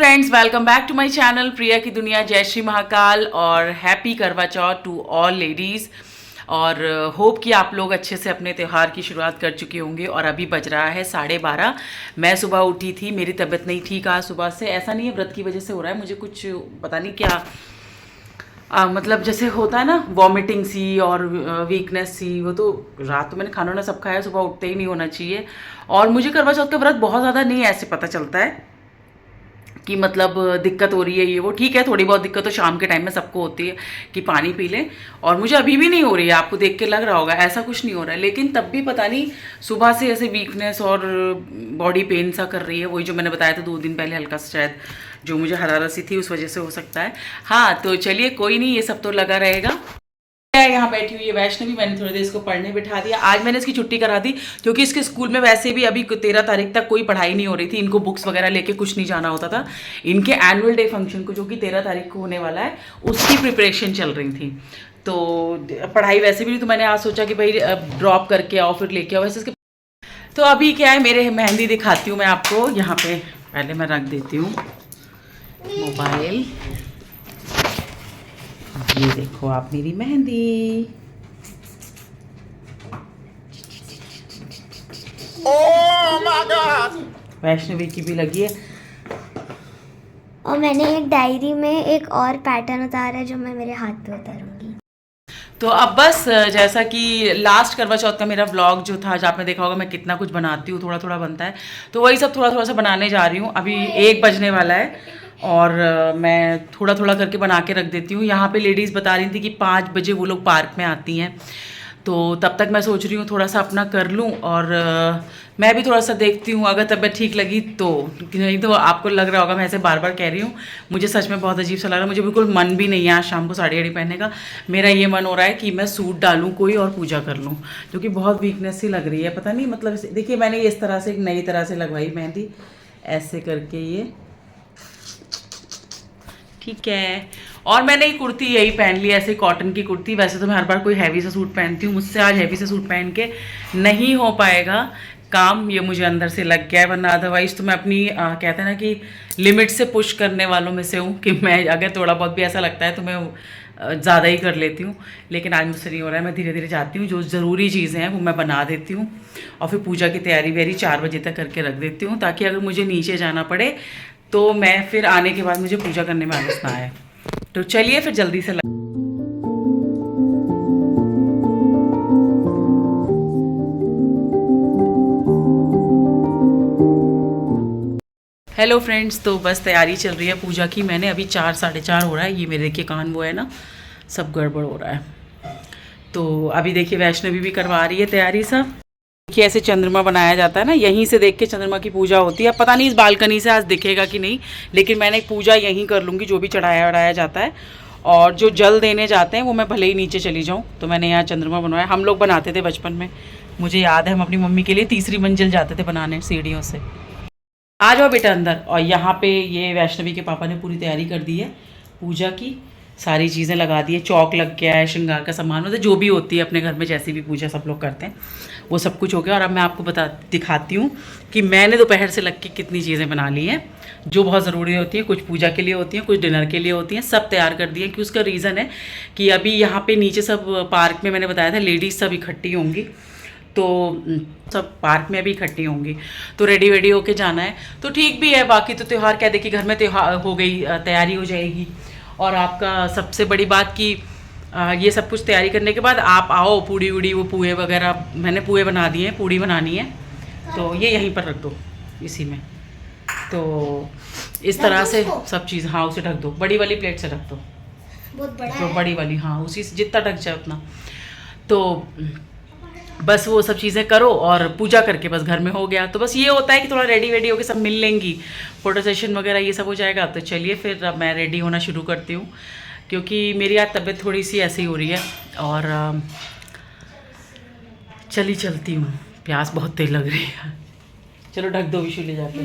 Friends, welcome back to my channel Priya की दुनिया। जय श्री महाकाल और happy Karva Chauth to all ladies. और होप कि आप लोग अच्छे से अपने त्यौहार की शुरुआत कर चुके होंगे। और अभी बज रहा है 12:30। मैं सुबह उठी थी, मेरी तबीयत नहीं ठीक आज सुबह से। ऐसा नहीं है व्रत की वजह से हो रहा है, मुझे कुछ पता नहीं क्या मतलब जैसे होता है ना वॉमिटिंग सी और वीकनेस सी। वो तो रात तो मैंने खाना ना सब खाया, सुबह उठते ही नहीं होना चाहिए। और मुझे करवा चौथ का व्रत बहुत ज़्यादा नहीं ऐसे पता चलता है कि मतलब दिक्कत हो रही है ये वो। ठीक है, थोड़ी बहुत दिक्कत तो शाम के टाइम में सबको होती है कि पानी पी लें, और मुझे अभी भी नहीं हो रही है। आपको देख के लग रहा होगा ऐसा कुछ नहीं हो रहा है, लेकिन तब भी पता नहीं सुबह से ऐसे वीकनेस और बॉडी पेन सा कर रही है। वही जो मैंने बताया था 2 दिन पहले, हल्का सा शायद जो मुझे हरारत सी थी उस वजह से हो सकता है। हाँ तो चलिए कोई नहीं, ये सब तो लगा रहेगा। यहाँ बैठी हुई है वैष्णवी, मैंने थोड़ी देर इसको पढ़ने बिठा दिया। आज मैंने इसकी छुट्टी करा दी क्योंकि इसके स्कूल में वैसे भी अभी 13 तारीख तक कोई पढ़ाई नहीं हो रही थी। इनको बुक्स वगैरह लेके कुछ नहीं जाना होता था। इनके एनुअल डे फंक्शन को जो कि 13 तारीख को होने वाला है, उसकी प्रिपरेशन चल रही थी। तो पढ़ाई वैसे भी नहीं, तो मैंने आज सोचा कि भाई ड्रॉप करके आओ फिर लेके आओ। वैसे इसके तो अभी क्या है, मेरे मेहंदी दिखाती हूँ मैं आपको। यहाँ पे पहले मैं रख देती हूँ मोबाइल। ये देखो आप मेरी mehndi. Oh my God, Vaishnavi की भी लगी है। और मैंने एक डायरी में एक और पैटर्न उतारा है जो मैं मेरे हाथ पे उतारूंगी। तो अब बस जैसा कि लास्ट करवा चौथ का मेरा व्लॉग जो था, जहाँ आपने देखा होगा मैं कितना कुछ बनाती हूँ, थोड़ा थोड़ा बनता है, तो वही सब थोड़ा थोड़ा सा बनाने जा रही हूँ। अभी 1 बजने वाला है और मैं थोड़ा थोड़ा करके बना के रख देती हूँ। यहाँ पे लेडीज़ बता रही थी कि 5 बजे वो लोग पार्क में आती हैं, तो तब तक मैं सोच रही हूँ थोड़ा सा अपना कर लूँ। और मैं भी थोड़ा सा देखती हूँ, अगर तबीयत ठीक लगी तो। नहीं तो आपको लग रहा होगा मैं ऐसे बार बार कह रही हूँ, मुझे सच में बहुत अजीब सा लग रहा है। मुझे बिल्कुल मन भी नहीं है आज शाम को साड़ी वाड़ी पहनने का। मेरा ये मन हो रहा है कि मैं सूट डालूँ कोई और पूजा कर लूँ, क्योंकि बहुत वीकनेस सी लग रही है। पता नहीं मतलब देखिए, मैंने इस तरह से एक नई तरह से लगवाई मेहंदी, ऐसे करके ये ठीक है। और मैंने ये कुर्ती यही पहन ली, ऐसे कॉटन की कुर्ती। वैसे तो मैं हर बार कोई हैवी सा सूट पहनती हूँ, मुझसे आज हैवी सा सूट पहन के नहीं हो पाएगा काम। ये मुझे अंदर से लग गया है, वरना अदरवाइज़ तो मैं अपनी कहते हैं ना कि लिमिट से पुश करने वालों में से हूँ कि मैं अगर थोड़ा बहुत भी ऐसा लगता है तो मैं ज़्यादा ही कर लेती हूँ। लेकिन आज मुझसे नहीं हो रहा है, मैं धीरे धीरे जाती हूँ, जो ज़रूरी चीज़ें हैं वो मैं बना देती हूँ और फिर पूजा की तैयारी वेरी 4 बजे तक करके रख देती हूँ, ताकि अगर मुझे नीचे जाना पड़े तो मैं फिर आने के बाद मुझे पूजा करने में आलस ना आए। तो चलिए फिर जल्दी से हेलो फ्रेंड्स, तो बस तैयारी चल रही है पूजा की। मैंने अभी 4 साढ़े 4 हो रहा है। ये मेरे देखिए कान वो है ना, सब गड़बड़ हो रहा है। तो अभी देखिए वैष्णवी भी करवा रही है तैयारी सब। देखिए ऐसे चंद्रमा बनाया जाता है ना, यहीं से देख के चंद्रमा की पूजा होती है। अब पता नहीं इस बालकनी से आज दिखेगा कि नहीं, लेकिन मैंने पूजा यहीं कर लूँगी, जो भी चढ़ाया वढ़ाया जाता है। और जो जल देने जाते हैं वो मैं भले ही नीचे चली जाऊँ, तो मैंने यहाँ चंद्रमा बनवाया। हम लोग बनाते थे बचपन में, मुझे याद है, हम अपनी मम्मी के लिए 3री मंजिल जाते थे बनाने सीढ़ियों से। आ जाओ बेटा अंदर। और यहाँ पे ये वैष्णवी के पापा ने पूरी तैयारी कर दी है पूजा की, सारी चीज़ें लगा दी है, चौक लग गया है, श्रृंगार का सामान, मतलब जो भी होती है अपने घर में जैसी भी पूजा सब लोग करते हैं वो सब कुछ हो गया। और अब मैं आपको दिखाती हूँ कि मैंने दोपहर से लग के कितनी चीज़ें बना ली हैं, जो बहुत ज़रूरी होती हैं। कुछ पूजा के लिए होती हैं, कुछ डिनर के लिए होती हैं, सब तैयार कर दिए। कि उसका रीज़न है कि अभी यहाँ पे नीचे सब पार्क में, मैंने बताया था लेडीज़ सब इकट्ठी होंगी, तो सब पार्क में भी इकट्ठी होंगी, तो रेडी वेडी होके जाना है। तो ठीक भी है, बाकी तो त्यौहार क्या, देखिए घर में त्यौहार हो गई, तैयारी हो जाएगी। और आपका सबसे बड़ी बात कि ये सब कुछ तैयारी करने के बाद आप आओ, पूड़ी वूड़ी वो पुए वगैरह मैंने पुए बना दिए हैं, पूड़ी बनानी है, तो ये यहीं पर रख दो इसी में। तो इस तरह से सब चीज़, हाँ उसे ढक दो, बड़ी वाली प्लेट से ढक दो, बहुत बड़ा जो है। बड़ी वाली, हाँ उसी से जितना ढक जाए उतना। तो बस वो सब चीज़ें करो और पूजा करके बस घर में हो गया। तो बस ये होता है कि थोड़ा रेडी वेडी होके सब मिल लेंगी, फोटो सेशन वगैरह ये सब हो जाएगा। तो चलिए फिर अब मैं रेडी होना शुरू करती हूँ, क्योंकि मेरी आज तबीयत थोड़ी सी ऐसी हो रही है। और चली चलती हूँ, प्यास बहुत तेज लग रही है। चलो ढक दो विशु ले जाके।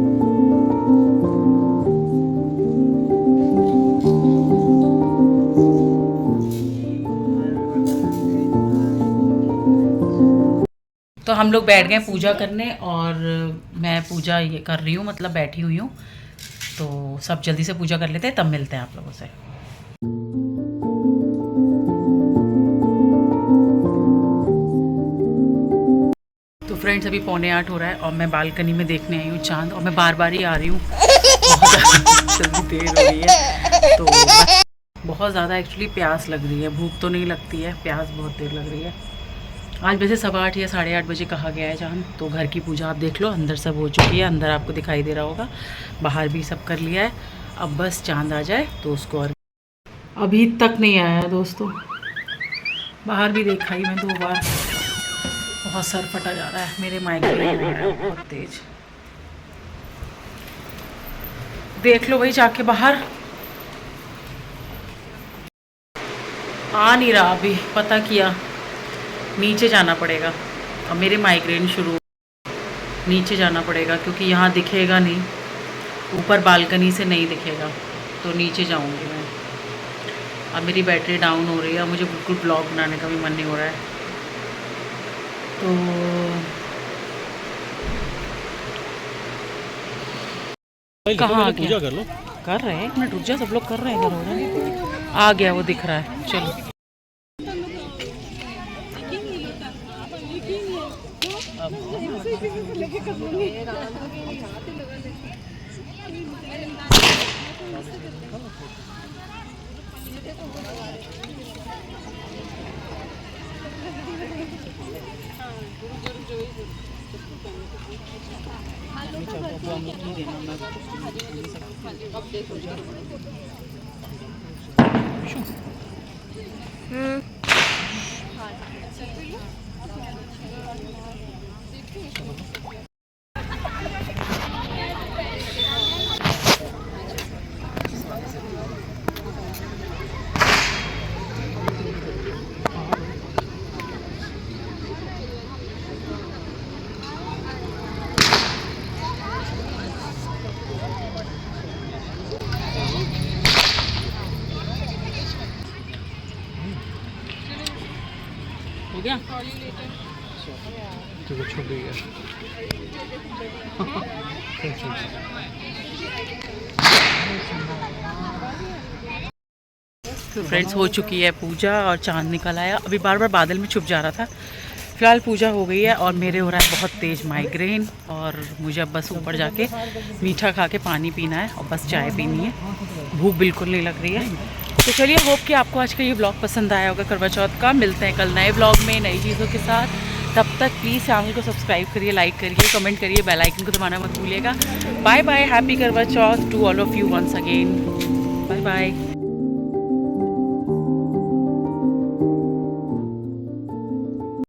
तो हम लोग बैठ गए पूजा करने और मैं पूजा ये कर रही हूँ, मतलब बैठी हुई हूँ। तो सब जल्दी से पूजा कर लेते हैं, तब मिलते हैं आप लोगों से। तो फ्रेंड्स अभी 7:45 हो रहा है और मैं बालकनी में देखने आई हूँ चांद, और मैं बार बार ही आ रही हूँ, बहुत जल्दी देर हो रही है। तो बहुत ज़्यादा एक्चुअली प्यास लग रही है, भूख तो नहीं लगती है, प्यास बहुत देर लग रही है। आज वैसे 8:15 या 8:30 बजे कहा गया है चांद। तो घर की पूजा आप देख लो, अंदर सब हो चुकी है, अंदर आपको दिखाई दे रहा होगा, बाहर भी सब कर लिया है। अब बस चांद आ जाए तो उसको, और अभी तक नहीं आया दोस्तों, बाहर भी देखा ही मैं 2 बार। बहुत सर फटा जा रहा है, मेरे माइग्रेन हो रहा है बहुत तेज। देख लो भाई जाके बाहर, आ नहीं रहा अभी, पता किया नीचे जाना पड़ेगा। अब मेरे माइग्रेन शुरू, नीचे जाना पड़ेगा क्योंकि यहाँ दिखेगा नहीं, ऊपर बालकनी से नहीं दिखेगा, तो नीचे जाऊँगी मैं। अब मेरी बैटरी डाउन हो रही है, मुझे बिल्कुल ब्लॉग बनाने का भी मन नहीं हो रहा है। तो कहाँ आ गया? पूजा कर लो। कर रहे हैं, 1 मिनट रुक जा, सब लोग कर रहे हैं, इधर हो रहा है। आ गया, वो दिख रहा है, चलो। हो गया, तो छूट गई है। तो फ्रेंड्स हो चुकी है पूजा और चांद निकल आया। अभी बार बार बादल में छुप जा रहा था। फिलहाल पूजा हो गई है और मेरे हो रहा है बहुत तेज़ माइग्रेन, और मुझे अब बस ऊपर जाके मीठा खा के पानी पीना है और बस चाय पीनी है, भूख बिल्कुल नहीं लग रही है। तो चलिए, होप कि आपको आज का ये ब्लॉग पसंद आया होगा करवा चौथ का। मिलते हैं कल नए ब्लॉग में नई चीज़ों के साथ। तब तक प्लीज़ चैनल को सब्सक्राइब करिए, लाइक करिए, कमेंट करिए, बेल आइकन को दबाना मत भूलिएगा। Bye bye, happy Karva Chauth to all of you once again. Bye bye.